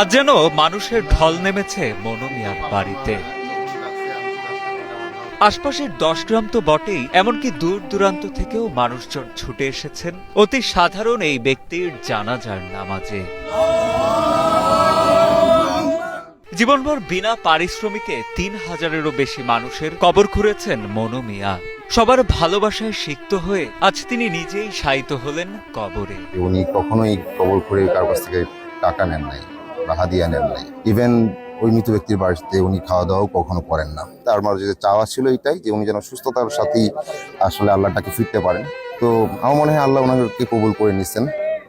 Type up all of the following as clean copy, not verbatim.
আজ যেন মানুষের ঢল নেমেছে মনু মিয়ার বাড়িতে। আশপাশের 10 গ্রাম তো বটেই, এমনকি দূর দূরান্ত থেকেও মানুষজন ছুটে এসেছেন অতি সাধারণ এই ব্যক্তির জানাজার নামাজে। জীবনভর বিনা পারিশ্রমিকে 3000-এরও বেশি মানুষের কবর খুঁড়েছেন মনু মিয়া। সবার ভালোবাসায় সিক্ত হয়ে আজ তিনি নিজেই শায়িত হলেন কবরে। উনি কখনোই কবর খুঁড়ে কারো কাছ থেকে টাকা নেন নাই বা হাদিয়া নেন নাই। ইভেন ওই মৃত ব্যক্তির বাড়িতে উনি খাওয়া দাওয়াও কখনো করেন না। তার মাঝে যে চাওয়া ছিল এটাই যে উনি যেন সুস্থতার সাথেই আসলে আল্লাহটাকে ফিরতে পারেন। তো আমার মনে হয় আল্লাহ ওনাকে কবুল করে নিচ্ছেন।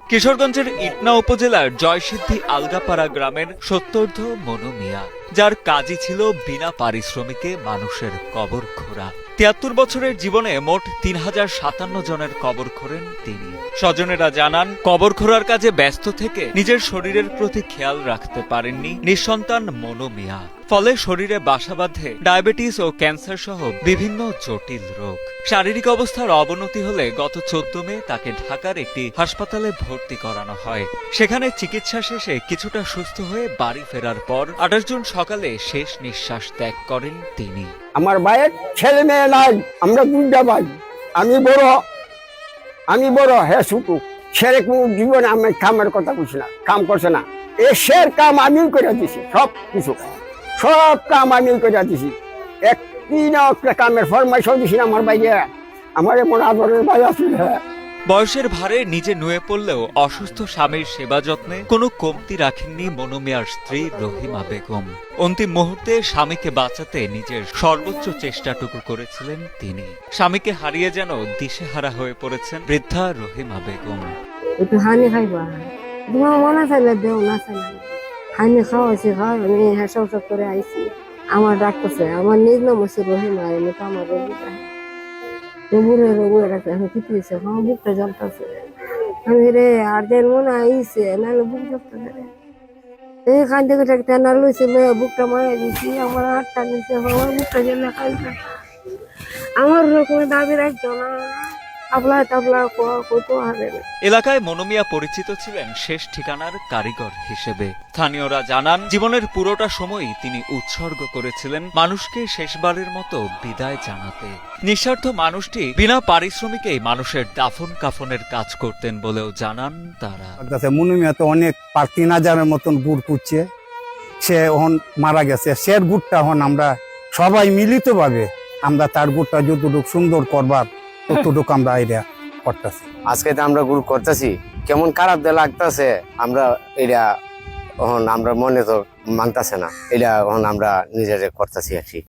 কিশোরগঞ্জের ইটনা উপজেলার জয়সিদ্ধি আলগাপাড়া গ্রামের সত্তর্ধ মনু মিয়া, যার কাজই ছিল বিনা পারিশ্রমিকে মানুষের কবর খোঁড়া। 73 বছরের জীবনে মোট 3057 জনের কবর খোঁড়েন তিনি। স্বজনেরা জানান, কবর খোঁড়ার কাজে ব্যস্ত থেকে নিজের শরীরের প্রতি খেয়াল রাখতে পারেননি নিঃসন্তান মনু মিয়া। ফলে শরীরে বাসা বাঁধে ডায়াবেটিস ও ক্যান্সার সহ বিভিন্ন জটিল রোগ। শারীরিক অবস্থার অবনতি হলে গত 14 মে তাকে ঢাকার একটি হাসপাতালে ভর্তি করানো হয়। সেখানে চিকিৎসা শেষে কিছুটা সুস্থ হয়ে বাড়ি ফেরার পর 28 জুন সকালে শেষ নিঃশ্বাস ত্যাগ করেন তিনি। আমার ভাইয়ের ছেলে মেয়ে নাই, আমরা দুইটা ভাই। আমি বড় হ্যাঁ ছোট। ছেলে কোন জীবনে আমি কামের কথা বলছি না, কাম করছে না। এসের কাম আমি করে দিছি, সব কাম আমি করে দিছি। একটি না একটা কামের ফরমাইশ দিছি না আমার ভাইয়ে। আমার এমন আদরের ভাই আছে। বয়সের ভারে নিজে নুয়ে পড়লেও অসুস্থ স্বামীর সেবা যত্নে কোনো কমতি রাখেননি মনু মিয়ার স্ত্রী রহিমা বেগম। অন্তিম মুহূর্তে স্বামীকে বাঁচাতে নিজের সর্বোচ্চ চেষ্টাটুকু করেছিলেন তিনি। স্বামীকে হারিয়ে যেন দিশেহারা হয়ে পড়েছেন বৃদ্ধা রহিমা বেগম। একটু হানি খাইবা, তোমার মনে চাইলে দেও, না চাইলে হানি খাওয়াইছি, আমি হেসাও সব করে আইছি। আমার ডাকতেছে, আমার নিজ নাম হচ্ছে রহিমা, এমনি তো আমার বুড়ে রাখছে। এখন কি দিয়েছে, আমার বুকটা জ্বলতেছে। আমি রে আর দেন মনে আইছে, নাহলে বুক জ্বলতেছে রে। এইখান থেকে টেনা লইছে, বুকটা মারা দিয়েছি, আমার হাতটা দিয়েছে, আমার বুকটা জ্বলে খাইছে। আমার কোনো দাবি রাখছো না, এলাকায় মনু মিয়া পরিচিত ছিলেন শেষ ঠিকানার কারিগর হিসেবে। স্থানীয়রা জানান, জীবনের পুরোটা সময়ই তিনি উৎসর্গ করেছিলেন মানুষকে শেষবারের মতো বিদায় জানাতে। নিঃস্বার্থ মানুষটি বিনা পারিশ্রমিকেই মানুষের দাফন কাফনের কাজ করতেন বলেও জানান তারা। মনু মিয়া তো অনেক 3,000-এর মতন গুড় কুচ্ছে, সে এখন মারা গেছে। সে গুড়টা এখন আমরা সবাই মিলিত ভাবে আমরা তার গুড়টা যতটুকু সুন্দর করবার ততটুকু আমরা এটা করতেছি। আজকে আমরা গুড় করতেছি, কেমন খারাপ লাগতেছে। আমরা এটা এখন আমরা মনে তো মানতেছে না, এটা এখন আমরা নিজেরা করতেছি আর কি।